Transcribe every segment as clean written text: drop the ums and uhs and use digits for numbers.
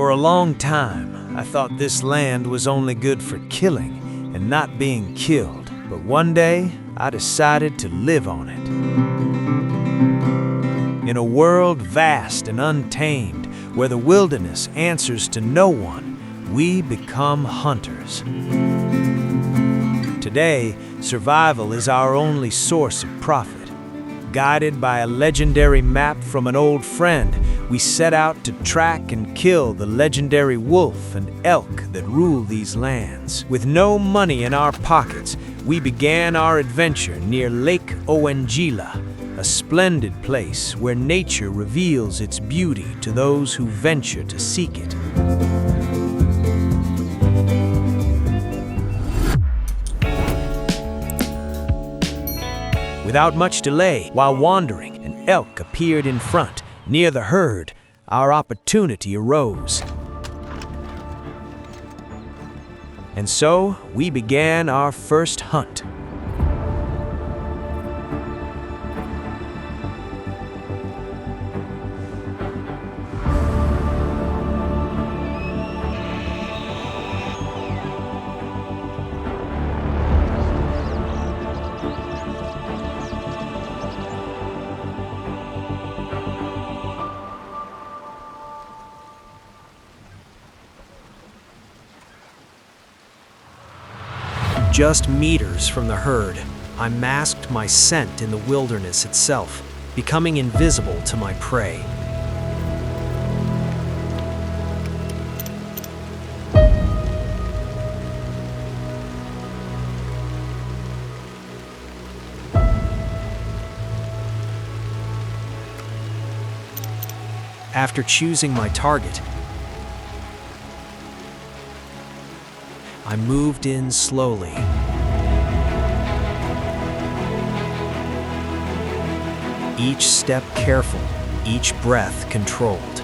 For a long time, I thought this land was only good for killing and not being killed. But one day, I decided to live on it. In a world vast and untamed, where the wilderness answers to no one, we become hunters. Today, survival is our only source of profit. Guided by a legendary map from an old friend, we set out to track and kill the legendary wolf and elk that rule these lands. With no money in our pockets, we began our adventure near Lake Oengila, a splendid place where nature reveals its beauty to those who venture to seek it. Without much delay, while wandering, an elk appeared in front. Near the herd, our opportunity arose. And so, we began our first hunt. Just meters from the herd, I masked my scent in the wilderness itself, becoming invisible to my prey. After choosing my target, I moved in slowly. Each step careful, each breath controlled.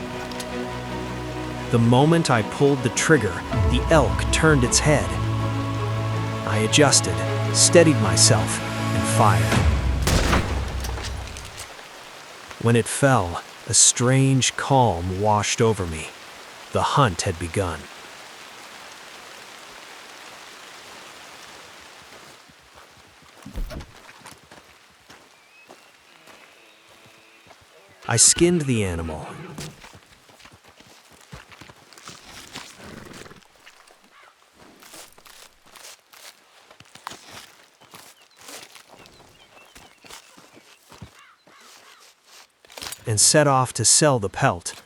The moment I pulled the trigger, the elk turned its head. I adjusted, steadied myself, and fired. When it fell, a strange calm washed over me. The hunt had begun. I skinned the animal. And set off to sell the pelt.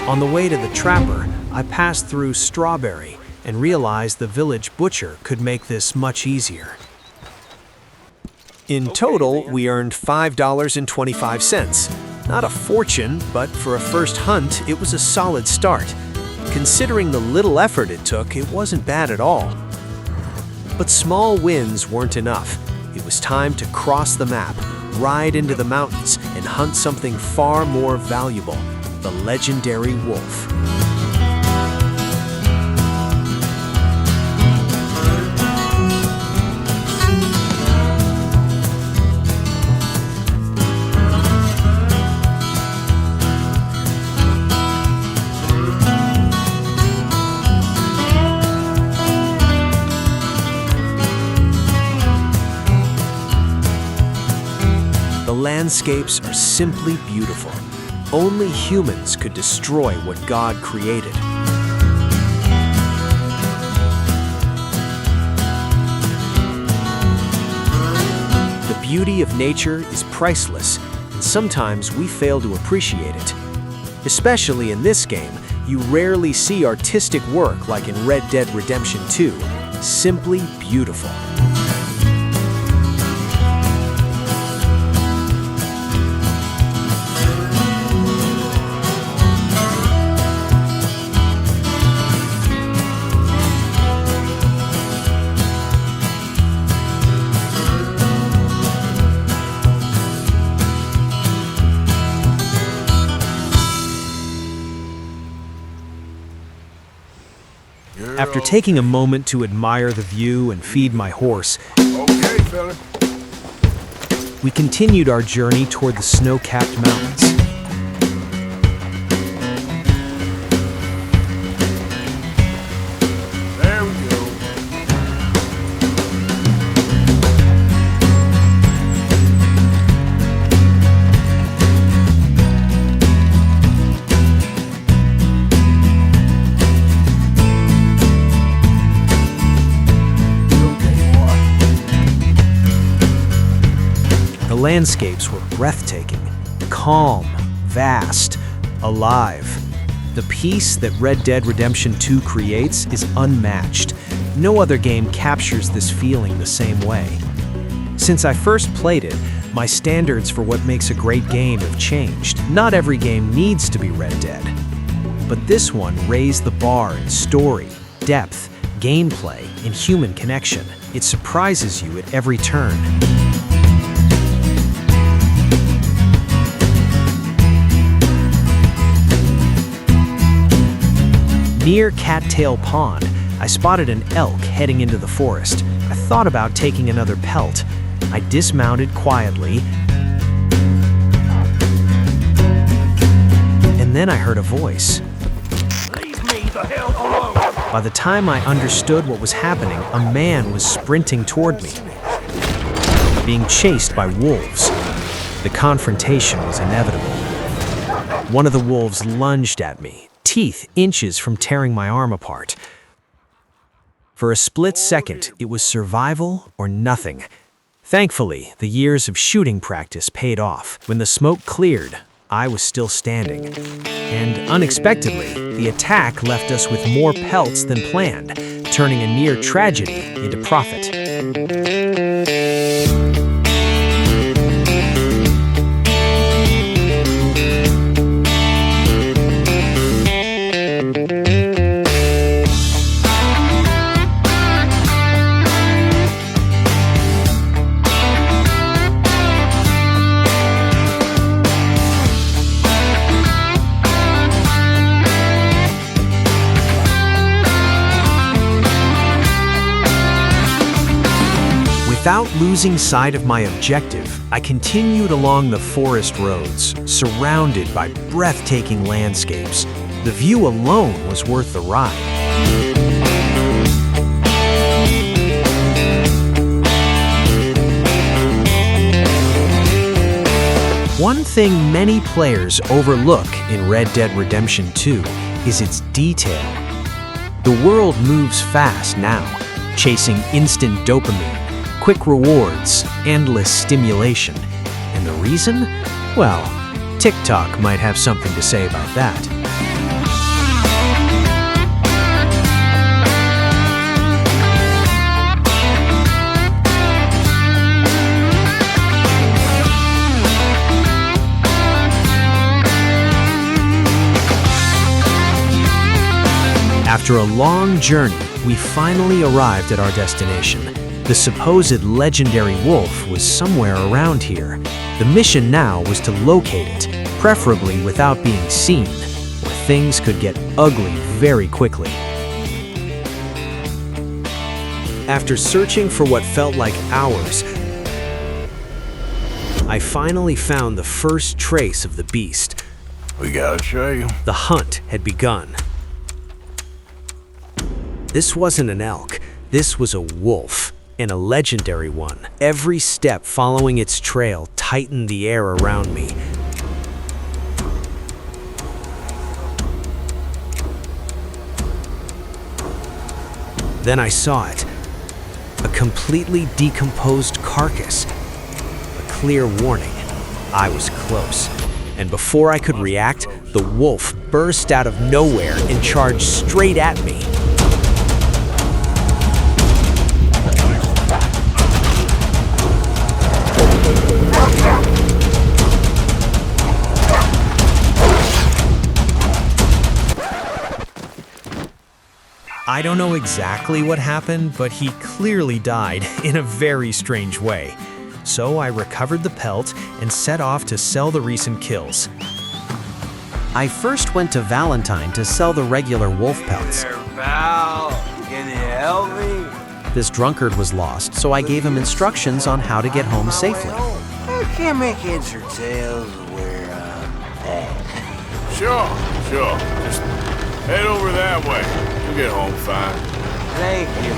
On the way to the trapper, I passed through Strawberry and realized the village butcher could make this much easier. In total, we earned $5.25. Not a fortune, but for a first hunt, it was a solid start. Considering the little effort it took, it wasn't bad at all. But small wins weren't enough. It was time to cross the map, ride into the mountains, and hunt something far more valuable. The legendary wolf. The landscapes are simply beautiful. Only humans could destroy what God created. The beauty of nature is priceless, and sometimes we fail to appreciate it. Especially in this game, you rarely see artistic work like in Red Dead Redemption 2. Simply beautiful. After taking a moment to admire the view and feed my horse, Okay, fella. we continued our journey toward the snow-capped mountains. There we go. The landscapes were breathtaking, calm, vast, alive. The peace that Red Dead Redemption 2 creates is unmatched. No other game captures this feeling the same way. Since I first played it, my standards for what makes a great game have changed. Not every game needs to be Red Dead. But this one raised the bar in story, depth, gameplay, and human connection. It surprises you at every turn. Near Cattail Pond, I spotted an elk heading into the forest. I thought about taking another pelt. I dismounted quietly, and then I heard a voice. Leave me the hell alone. By the time I understood what was happening, a man was sprinting toward me, being chased by wolves. The confrontation was inevitable. One of the wolves lunged at me, teeth inches from tearing my arm apart. For a split second, it was survival or nothing. Thankfully, the years of shooting practice paid off. When the smoke cleared, I was still standing. And unexpectedly, the attack left us with more pelts than planned, turning a near tragedy into profit. Without losing sight of my objective, I continued along the forest roads, surrounded by breathtaking landscapes. The view alone was worth the ride. One thing many players overlook in Red Dead Redemption 2 is its detail. The world moves fast now, chasing instant dopamine, quick rewards, endless stimulation. And the reason? Well, TikTok might have something to say about that. After a long journey, we finally arrived at our destination. The supposed legendary wolf was somewhere around here. The mission now was to locate it, preferably without being seen, or things could get ugly very quickly. After searching for what felt like hours, I finally found the first trace of the beast. We got a trail. The hunt had begun. This wasn't an elk, this was a wolf. And a legendary one. Every step following its trail tightened the air around me. Then I saw it. A completely decomposed carcass. A clear warning. I was close. And before I could react, the wolf burst out of nowhere and charged straight at me. I don't know exactly what happened, but he clearly died in a very strange way. So I recovered the pelt and set off to sell the recent kills. I first went to Valentine to sell the regular wolf pelts. There, pal. Can you help me? This drunkard was lost, so I gave him instructions on how to get home safely. I can't make heads or tails of where I'm at. Sure. Just head over that way. You'll get home fine. Thank you.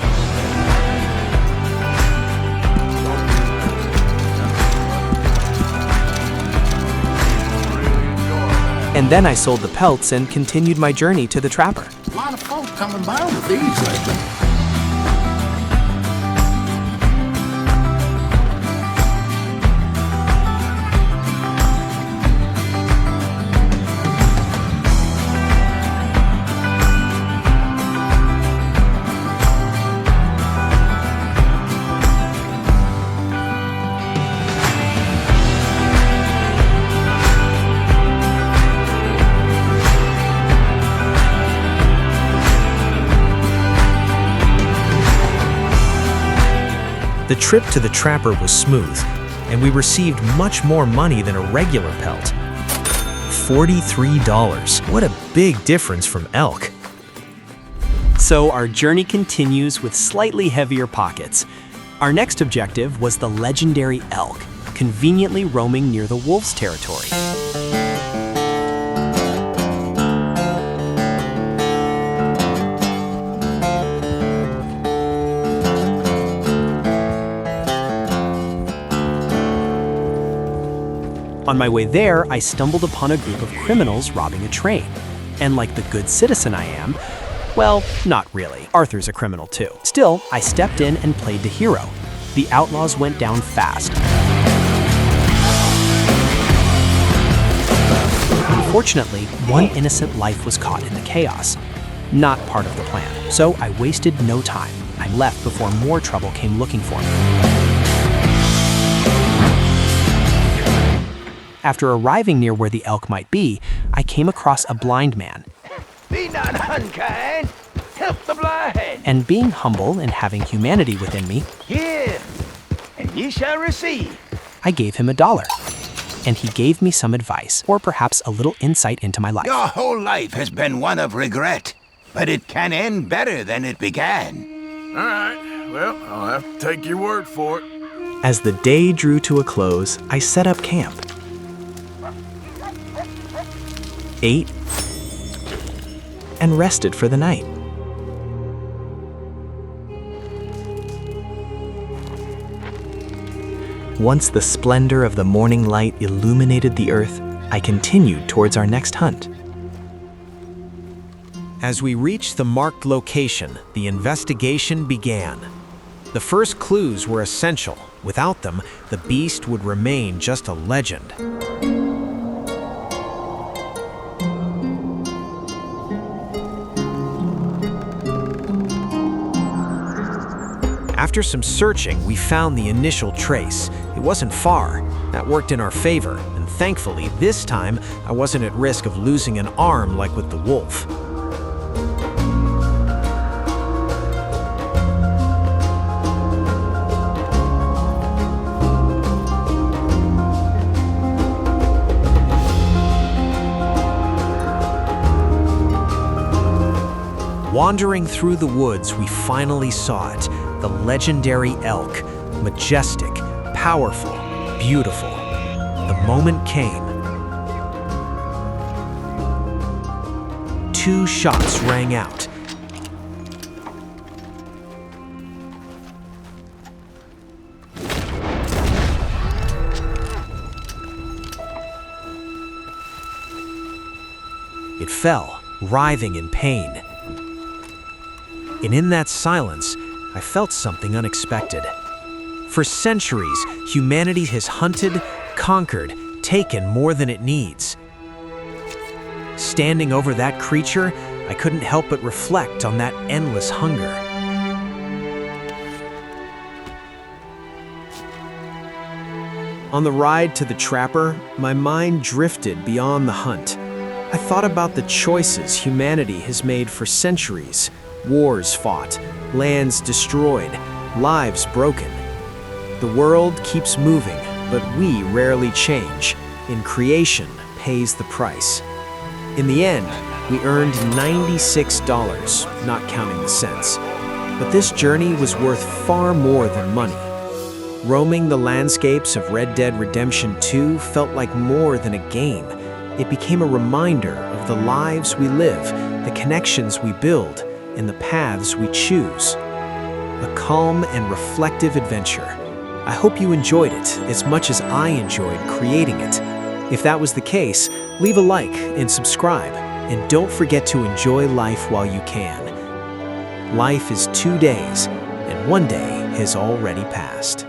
And then I sold the pelts and continued my journey to the trapper. A lot of folk coming by with these lately. The trip to the trapper was smooth, and we received much more money than a regular pelt. $43. What a big difference from elk. So our journey continues with slightly heavier pockets. Our next objective was the legendary elk, conveniently roaming near the wolf's territory. On my way there, I stumbled upon a group of criminals robbing a train. And like the good citizen I am, well, not really. Arthur's a criminal too. Still, I stepped in and played the hero. The outlaws went down fast. Unfortunately, one innocent life was caught in the chaos. Not part of the plan, so I wasted no time. I left before more trouble came looking for me. After arriving near where the elk might be, I came across a blind man. Be not unkind. Help the blind. And being humble and having humanity within me, Give, and ye shall receive. I gave him $1. And he gave me some advice, or perhaps a little insight into my life. Your whole life has been one of regret, but it can end better than it began. All right. Well, I'll have to take your word for it. As the day drew to a close, I set up camp. Ate, and rested for the night. Once the splendor of the morning light illuminated the earth, I continued towards our next hunt. As we reached the marked location, the investigation began. The first clues were essential. Without them, the beast would remain just a legend. After some searching, we found the initial trace. It wasn't far. That worked in our favor, and thankfully, this time, I wasn't at risk of losing an arm like with the wolf. Wandering through the woods, we finally saw it. The legendary elk, majestic, powerful, beautiful. The moment came. 2 shots rang out. It fell, writhing in pain. And in that silence, I felt something unexpected. For centuries, humanity has hunted, conquered, taken more than it needs. Standing over that creature, I couldn't help but reflect on that endless hunger. On the ride to the trapper, my mind drifted beyond the hunt. I thought about the choices humanity has made for centuries. Wars fought, lands destroyed, lives broken. The world keeps moving, but we rarely change, and creation pays the price. In the end, we earned $96, not counting the cents. But this journey was worth far more than money. Roaming the landscapes of Red Dead Redemption 2 felt like more than a game. It became a reminder of the lives we live, the connections we build, and the paths we choose. A calm and reflective adventure. I hope you enjoyed it as much as I enjoyed creating it. If that was the case, leave a like and subscribe, and don't forget to enjoy life while you can. Life is 2 days, and one day has already passed.